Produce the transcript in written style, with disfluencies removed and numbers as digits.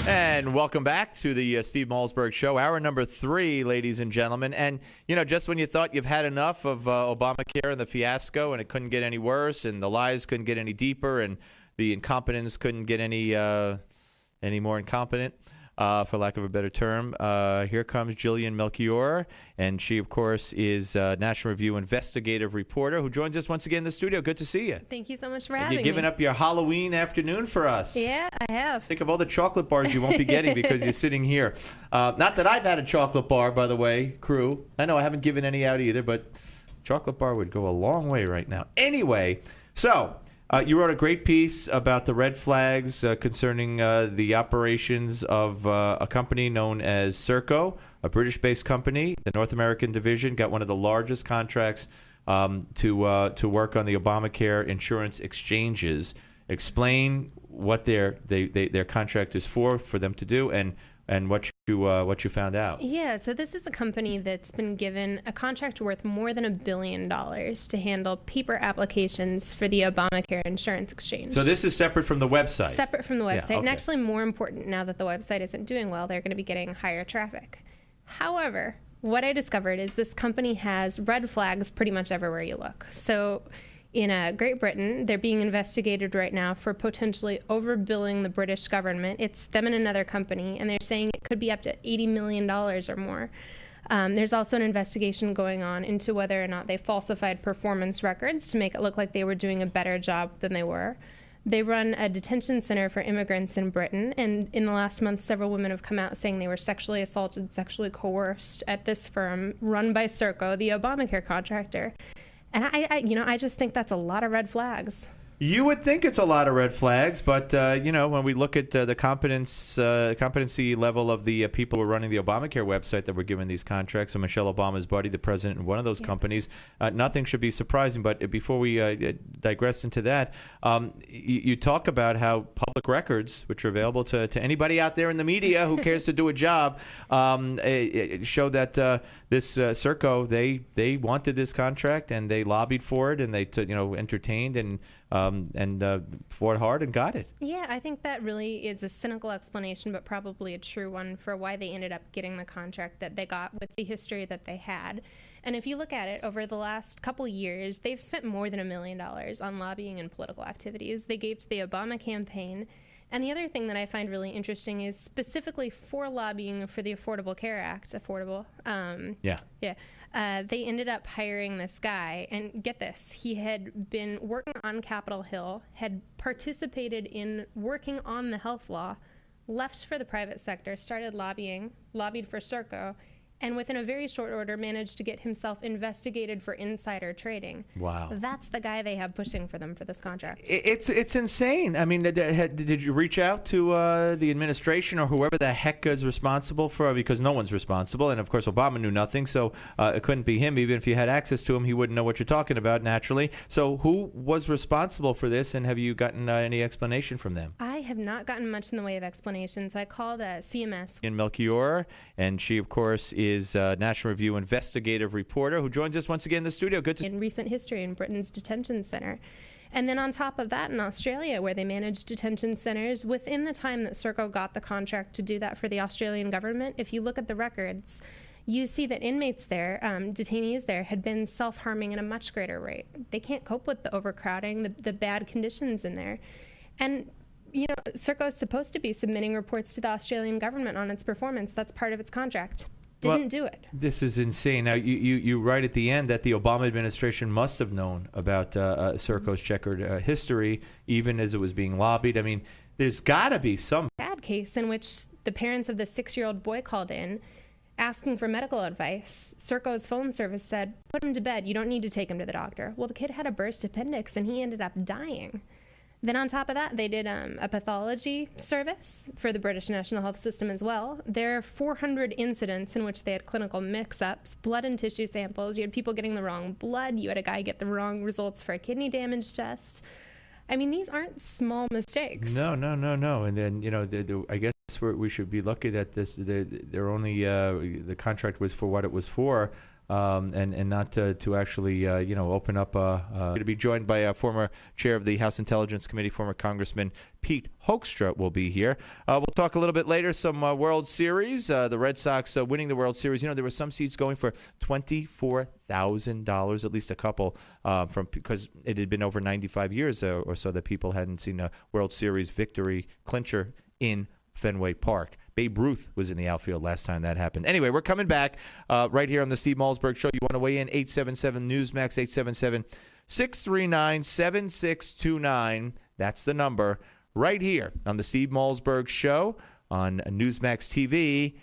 And welcome back to the Steve Malzberg Show, hour number 3, ladies and gentlemen. And, you know, just when you thought you've had enough of Obamacare and the fiasco and it couldn't get any worse and the lies couldn't get any deeper and the incompetence couldn't get any more incompetent, for lack of a better term, here comes Jillian Melchior. And she, of course, is National Review investigative reporter who joins us once again in the studio. Good to see you. Thank you so much for having me. You're giving up your Halloween afternoon for us. Yeah, I have. Think of all the chocolate bars you won't be getting because you're sitting here. Not that I've had a chocolate bar, by the way, crew. I know I haven't given any out either, but chocolate bar would go a long way right now. Anyway, so you wrote a great piece about the red flags concerning the operations of a company known as Serco, a British-based company. The North American division got one of the largest contracts to work on the Obamacare insurance exchanges. Explain what their contract is for them to do, and what you found out. Yeah, so this is a company that's been given a contract worth more than $1 billion to handle paper applications for the Obamacare insurance exchange. So this is separate from the website? Separate from the website, yeah, okay. And actually more important now that the website isn't doing well, they're going to be getting higher traffic. However, what I discovered is this company has red flags pretty much everywhere you look. So in Great Britain, they're being investigated right now for potentially overbilling the British government. It's them and another company, and they're saying it could be up to $80 million or more. There's also an investigation going on into whether or not they falsified performance records to make it look like they were doing a better job than they were. They run a detention center for immigrants in Britain, and in the last month, several women have come out saying they were sexually assaulted, sexually coerced at this firm run by Serco, the Obamacare contractor. And I just think that's a lot of red flags. You would think it's a lot of red flags, but when we look at the competency level of the people who are running the Obamacare website that were given these contracts, and Michelle Obama's buddy, the president of one of those companies, nothing should be surprising. But before we digress into that, you talk about how public records, which are available to anybody out there in the media who cares to do a job, show that this Serco, they wanted this contract and they lobbied for it and they entertained and fought hard and got it. Yeah, I think that really is a cynical explanation, but probably a true one for why they ended up getting the contract that they got with the history that they had. And if you look at it, over the last couple years, they've spent more than $1 million on lobbying and political activities. They gave to the Obama campaign. And the other thing that I find really interesting is specifically for lobbying for the Affordable Care Act, they ended up hiring this guy, and get this, he had been working on Capitol Hill, had participated in working on the health law, left for the private sector, started lobbied for Serco, and within a very short order managed to get himself investigated for insider trading. Wow. That's the guy they have pushing for them for this contract. It's insane. I mean, did you reach out to the administration or whoever the heck is responsible for, because no one's responsible, and of course Obama knew nothing, so it couldn't be him. Even if you had access to him, he wouldn't know what you're talking about, naturally. So who was responsible for this, and have you gotten any explanation from them? I have not gotten much in the way of explanations. I called CMS. In Melchior, and she, of course, is National Review investigative reporter who joins us once again in the studio. Good to in recent history in Britain's detention center. And then on top of that, in Australia, where they manage detention centers, within the time that Serco got the contract to do that for the Australian government, if you look at the records, you see that inmates there, detainees there, had been self-harming at a much greater rate. They can't cope with the overcrowding, the bad conditions in there. And Serco is supposed to be submitting reports to the Australian government on its performance. That's part of its contract. Didn't do it. This is insane. Now, you write at the end that the Obama administration must have known about Serco's checkered history, even as it was being lobbied. I mean, there's got to be some bad case in which the parents of the 6-year-old boy called in asking for medical advice. Serco's phone service said, put him to bed. You don't need to take him to the doctor. Well, the kid had a burst appendix, and he ended up dying. Then on top of that, they did a pathology service for the British National Health System as well. There are 400 incidents in which they had clinical mix-ups, blood and tissue samples. You had people getting the wrong blood. You had a guy get the wrong results for a kidney damage test. I mean, these aren't small mistakes. No. And then, I guess we should be lucky that they're only the contract was for what it was for. and not to actually open up. Going to be joined by former chair of the House Intelligence Committee, former Congressman Pete Hoekstra will be here. We'll talk a little bit later some World Series. The Red Sox winning the World Series. There were some seats going for $24,000, at least a couple, because it had been over 95 years or so that people hadn't seen a World Series victory clincher in Fenway Park. Babe Ruth was in the outfield last time that happened. Anyway, we're coming back right here on the Steve Malzberg Show. You want to weigh in? 877 Newsmax, 877-639-7629. That's the number right here on the Steve Malzberg Show on Newsmax TV